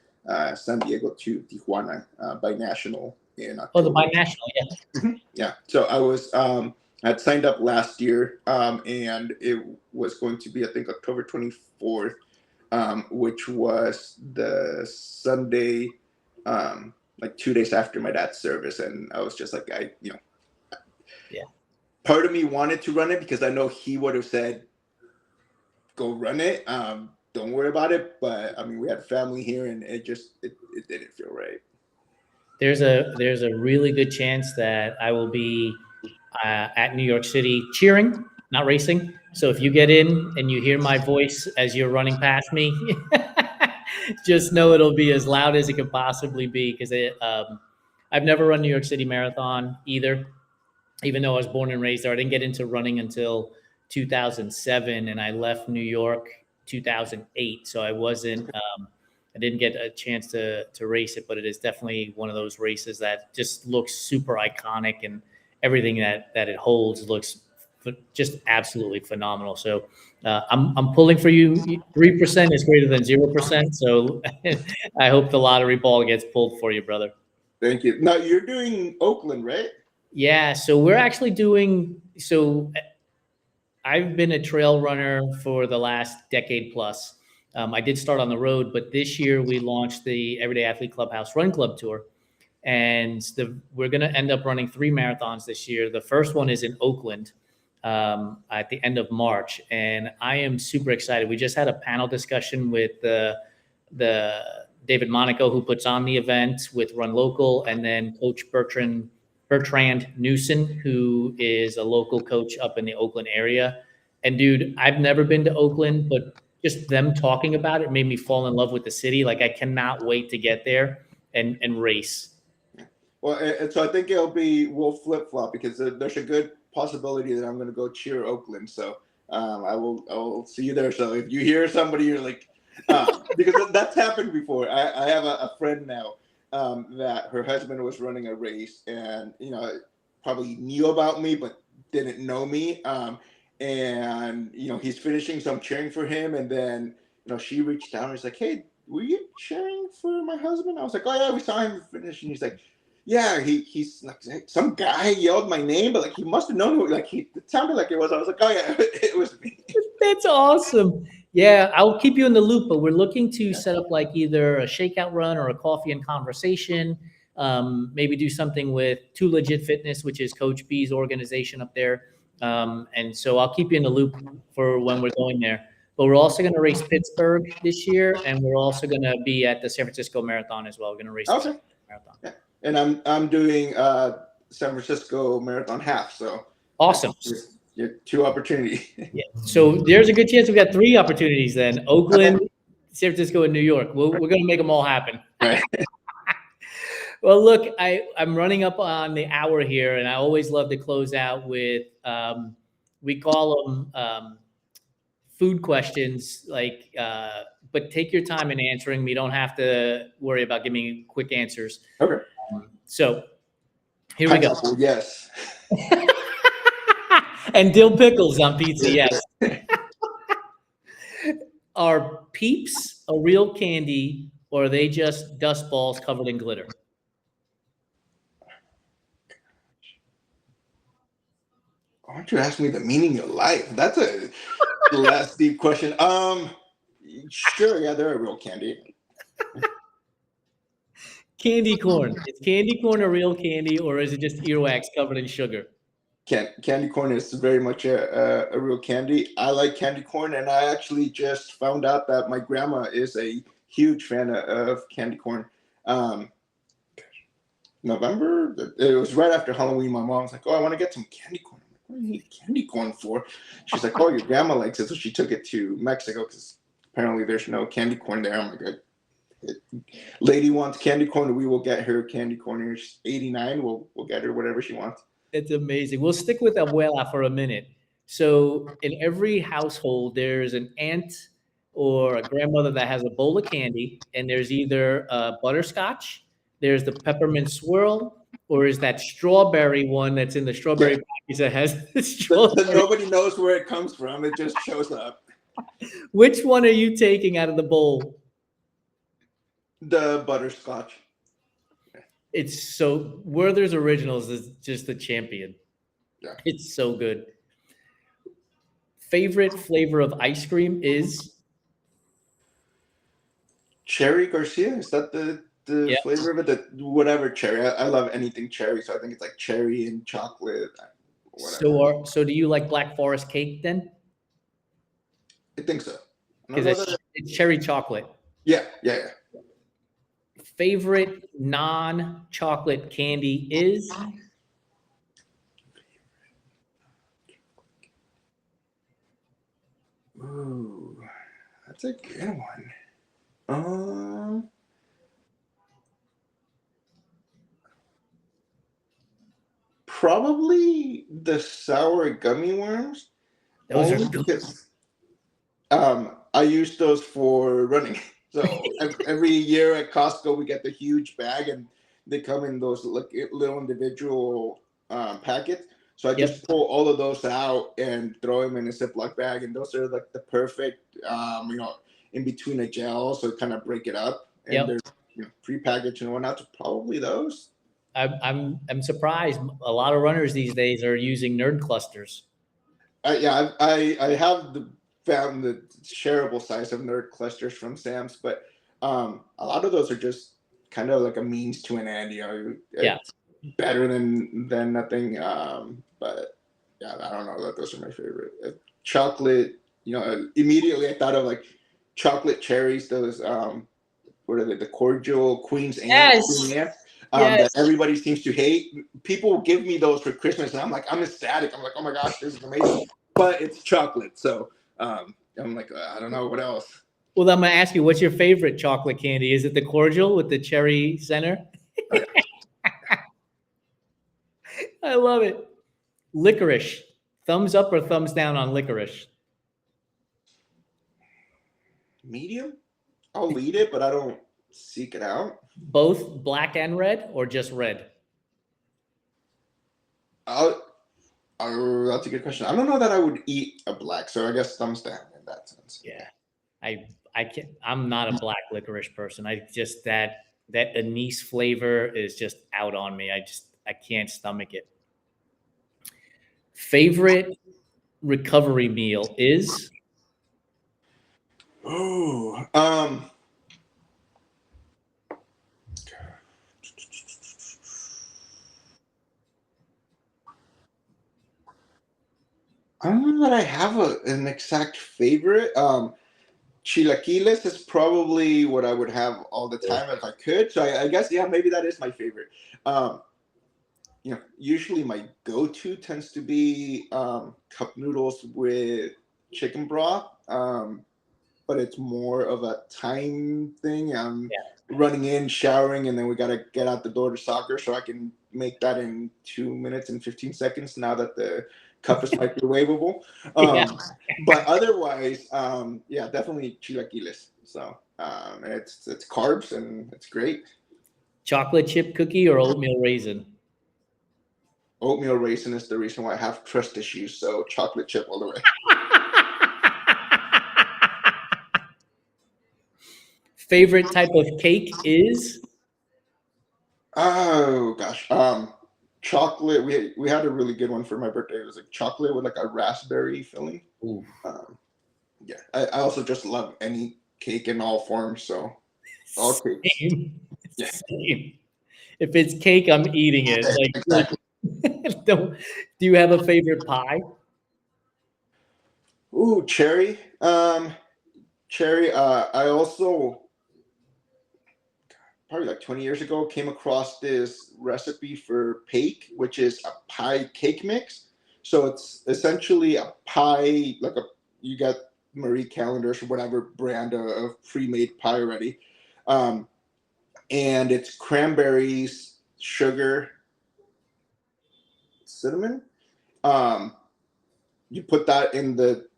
San Diego to Tijuana, binational in October. Oh, the binational, yeah. Yeah. So I was I'd signed up last year, and it was going to be, I think, October 24th, which was the Sunday, like 2 days after my dad's service, and I was just like, yeah. Part of me wanted to run it because I know he would have said, "Go run it. Don't worry about it." But I mean, we had family here, and it didn't feel right. There's a really good chance that I will be at New York City cheering, not racing. So if you get in and you hear my voice as you're running past me, Just know it'll be as loud as it could possibly be because I've never run New York City Marathon either. Even though I was born and raised there, I didn't get into running until 2007, and I left New York 2008. So I didn't get a chance to race it, but it is definitely one of those races that just looks super iconic, and everything that it holds looks just absolutely phenomenal. So I'm pulling for you. 3% is greater than 0%. So I hope the lottery ball gets pulled for you, brother. Thank you. Now you're doing Oakland, right? Yeah, so we're actually doing so. I've been a trail runner for the last decade plus. I did start on the road, but this year we launched the Everyday Athlete Clubhouse Run Club Tour, and we're going to end up running 3 marathons this year. The first one is in Oakland at the end of March, and I am super excited. We just had a panel discussion with the David Monaco, who puts on the event, with Run Local, and then Coach Bertrand Newson, who is a local coach up in the Oakland area. And dude, I've never been to Oakland, but just them talking about it made me fall in love with the city. Like, I cannot wait to get there and race. Well, and so I think we'll flip flop because there's a good possibility that I'm going to go cheer Oakland. So I will see you there. So if you hear somebody, you're like, because that's happened before. I have a friend now that her husband was running a race, and probably knew about me but didn't know me. And he's finishing, so I'm cheering for him, and then she reached out and was like, "Hey, were you cheering for my husband?" I was like, "Oh yeah, we saw him finish," and he's like, "Yeah, he's like, some guy yelled my name, but like he must have known who, like it sounded like it was." I was like, "Oh yeah, it was me." That's awesome. Yeah, I'll keep you in the loop, but we're looking to set up like either a shakeout run or a coffee and conversation. Maybe do something with Too Legit Fitness, which is Coach B's organization up there. And so I'll keep you in the loop for when we're going there. But we're also going to race Pittsburgh this year, and we're also going to be at the San Francisco Marathon as well. We're going to race the marathon. Yeah. And I'm doing San Francisco Marathon half. So awesome. Yeah, 2 opportunities. Yeah. So there's a good chance we got 3 opportunities then: Oakland, San Francisco, and New York. We're going to make them all happen. Right. Well, look, I'm running up on the hour here, and I always love to close out with we call them food questions, like, but take your time in answering. We don't have to worry about giving me quick answers. Okay. So here we go. Yes. And dill pickles on pizza, yes. Are Peeps a real candy, or are they just dust balls covered in glitter? Why don't you ask me the meaning of life? That's a less deep question. Sure, yeah, they're a real candy. Candy corn. Is candy corn a real candy, or is it just earwax covered in sugar? Candy corn is very much a real candy. I like candy corn, and I actually just found out that my grandma is a huge fan of candy corn. November, it was right after Halloween. My mom was like, "Oh, I want to get some candy corn." I'm like, "What do you need candy corn for?" She's like, "Oh, your grandma likes it," so she took it to Mexico because apparently there's no candy corn there. I'm like, lady wants candy corn, we will get her candy corn. She's 89. We'll get her whatever she wants. It's amazing. We'll stick with abuela for a minute. So in every household, there's an aunt or a grandmother that has a bowl of candy, and there's either butterscotch, there's the peppermint swirl, or is that strawberry one that's in the strawberry package that has the strawberry. Nobody knows where it comes from. It just shows up. Which one are you taking out of the bowl? The butterscotch. It's so Werther's Originals is just the champion. Yeah. It's so good. Favorite flavor of ice cream is? Cherry Garcia. Is that the flavor of it? Whatever cherry. I love anything cherry, so I think it's like cherry and chocolate. Whatever. So do you like Black Forest cake then? I think so. Because it's cherry chocolate. Yeah. Favorite non-chocolate candy is? Ooh, that's a good one. Probably the sour gummy worms. Those are Only good. because I use those for running. So every year at Costco, we get the huge bag, and they come in those little individual packets. So I Yep. just pull all of those out and throw them in a Ziploc bag, and those are like the perfect, in between a gel, so kind of break it up. And Yep. they're prepackaged and whatnot. So probably those. I'm surprised. A lot of runners these days are using nerd clusters. I have found the shareable size of nerd clusters from Sam's, but a lot of those are just kind of like a means to an end. Yeah. It's better than nothing. But yeah, I don't know that those are my favorite. Chocolate, immediately I thought of like chocolate cherries. Those what are they? The cordial Queen's Aunt. Yes. That Yes. everybody seems to hate. People give me those for Christmas, and I'm ecstatic. I'm like, oh my gosh, this is amazing. But it's chocolate, so I'm like, I don't know what else. Well, I'm gonna ask you, what's your favorite chocolate candy? Is it the cordial with the cherry center? Oh, yeah. I love it. Licorice. Thumbs up or thumbs down on licorice? Medium. I'll eat it, but I don't seek it out. Both black and red, or just red? That's a good question. I don't know that I would eat a black, so I guess thumbs down in that sense. Yeah, I can't. I'm not a black licorice person. I just that anise flavor is just out on me. I can't stomach it. Favorite recovery meal is? Oh, I don't know that I have an exact favorite. Chilaquiles is probably what I would have all the time if I could. So I guess, yeah, maybe that is my favorite. Um, usually my go-to tends to be cup noodles with chicken broth. But it's more of a time thing. I'm running in, showering, and then we got to get out the door to soccer, so I can make that in 2 minutes and 15 seconds now that the cup is microwavable. Yeah. But otherwise, definitely chilaquiles. So it's carbs and it's great. Chocolate chip cookie or oatmeal raisin? Oatmeal raisin is the reason why I have trust issues. So chocolate chip all the way. Favorite type of cake is? Oh gosh. Chocolate. We had a really good one for my birthday. It was like chocolate with like a raspberry filling. Ooh. Yeah. I also just love any cake in all forms. So all cakes. Same. Yeah. Same. If it's cake, I'm eating it. Exactly. Do you have a favorite pie? Ooh, cherry. Cherry. I also probably like 20 years ago came across this recipe for pake, which is a pie cake mix. So it's essentially a pie, you got Marie Callender's or whatever brand of pre-made pie already. And it's cranberries, sugar, cinnamon. You put that in the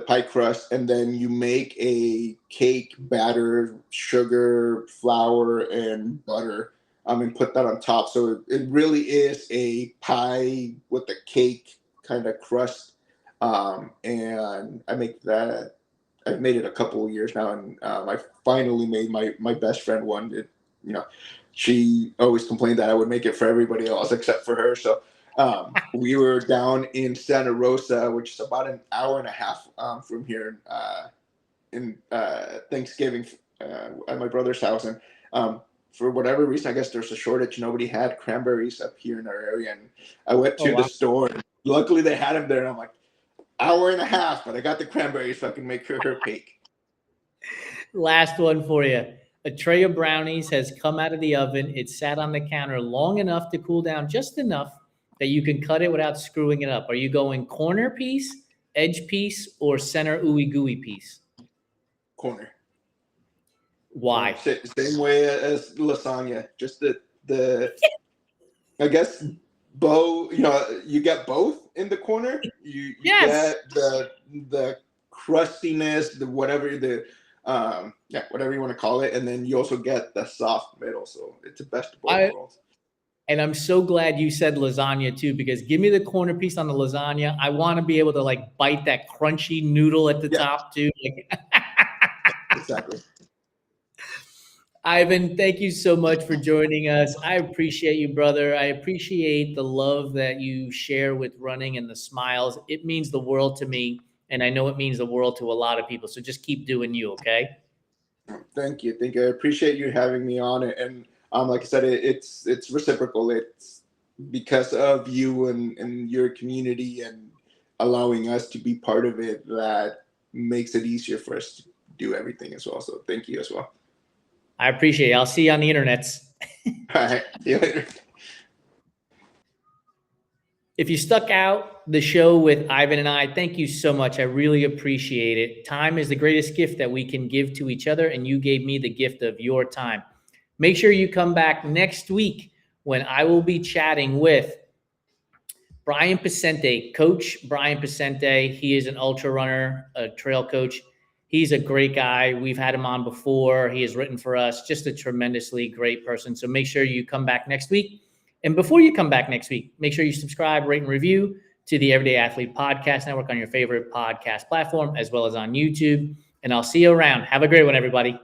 pie crust, and then you make a cake batter, sugar, flour, and butter, and put that on top. So it really is a pie with a cake kind of crust. And I make that. I've made it a couple of years now, and I finally made my best friend one. She always complained that I would make it for everybody else except for her. So we were down in Santa Rosa, which is about an hour and a half from here, in Thanksgiving at my brother's house. And for whatever reason, I guess there's a shortage. Nobody had cranberries up here in our area. And I went to the store. And luckily, they had them there. And I'm like, hour and a half, but I got the cranberries so I can make her cake. Last one for you. A tray of brownies has come out of the oven. It sat on the counter long enough to cool down, just enough that you can cut it without screwing it up. Are you going corner piece, edge piece, or center ooey gooey piece? Corner. Why? Same way as lasagna. Just the I guess both, you get both in the corner. You Yes. get the crustiness, whatever you want to call it, and then you also get the soft middle. So it's the best of both worlds. And I'm so glad you said lasagna too, because give me the corner piece on the lasagna. I want to be able to like bite that crunchy noodle at the top too. Exactly. Ivan, thank you so much for joining us. I appreciate you, brother. I appreciate the love that you share with running and the smiles. It means the world to me, and I know it means the world to a lot of people. So just keep doing you, okay? Thank you. I appreciate you having me on it. And like I said, it's reciprocal. It's because of you and your community and allowing us to be part of it that makes it easier for us to do everything as well. So thank you as well. I appreciate it. I'll see you on the internets. All right. See you later. If you stuck out the show with Ivan and I, thank you so much. I really appreciate it. Time is the greatest gift that we can give to each other, and you gave me the gift of your time. Make sure you come back next week when I will be chatting with Brian Pacente, Coach Brian Pacente. He is an ultra runner, a trail coach. He's a great guy. We've had him on before. He has written for us, just a tremendously great person. So make sure you come back next week. And before you come back next week, make sure you subscribe, rate, and review to the Everyday Athlete Podcast Network on your favorite podcast platform, as well as on YouTube. And I'll see you around. Have a great one, everybody.